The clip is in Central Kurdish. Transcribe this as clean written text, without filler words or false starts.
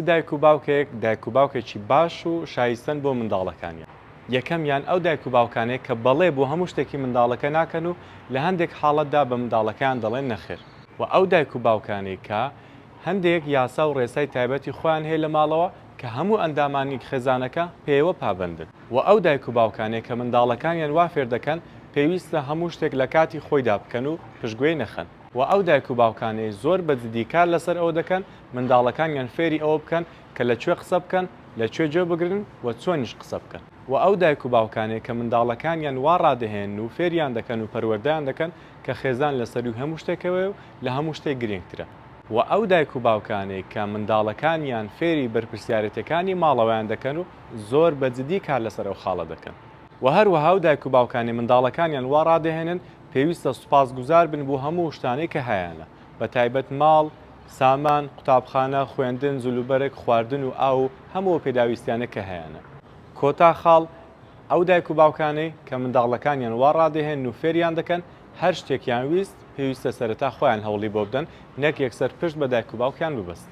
دایک و باوکێک دایک و باوکێکی باش و شایستن بۆ منداڵەکانیان. یەکەمیان ئەو دایک و باوکانەیە کە بەڵێ بۆ هەموو شتێکی منداڵەکە ناکەن و لە هەندێک حاڵەتدا بە منداڵەکان دەڵێن نەخێر. و ئەو دایک و باوکانەی کە هەندێک یاسا و ڕێسای تایبەتی خۆیان هەیە لە ماڵەوە کە هەموو ئەندامانی خێزانەکە پێوە پابندن. و ئەو دایک و باوکانەیە کە منداڵەکانیان وا فێر دەکەن پێویستە هەموو شتێک لە کاتی خۆیدا بکەن و پشتگوێی نەخەن. و ئەو دایک و باوکانەی زۆر بەجددی کار لەسەر ئەوە دەکەن منداڵەکانیان فێری ئەوە بکەن کە لەکوێ قسە بکەن، لەکوێ جێ بگرن و چۆنیش قسە بکەن. و ئەو دایک و باوکانەیە کە منداڵەکانیان وا ڕادەهێن و فێریان دەکەن و پەروەردەیان دەکەن کە خێزان لەسەر و هەموو شتێکەوە و لە هەموو شتێک گرنگترە. و ئەو دایک و باوکانەی کە منداڵەکانیان فێری بەرپرسیارەتەکانی ماڵەوەیان دەکەن و زۆر بەجددی کار لەسەر ئەو خاڵە دەکەن. و هەروەها ئەو دایک و باوکانی منداڵەکانیان وا ڕادەهێنن پێویستە سوپاسگوزار بن بۆ هەموو شتانەی کە هەیەە، بە تایبەت ماڵ، سامان، قوتابخانە، خوێندن، جلوبەرێک، خواردن و ئاو هەموو پێداویستیانە کە هەیەە. کۆتا خاڵ ئەو دایک و باوکانەی کە منداڵەکانیان وا ڕادەهێن و فێریان دەکەن هەر شتێکیان ویست پێویستە سەرەتا خۆیان هەوڵی بۆ بدەن، نەک یەکسەر پشت بە دایک و باوکیان ببەست.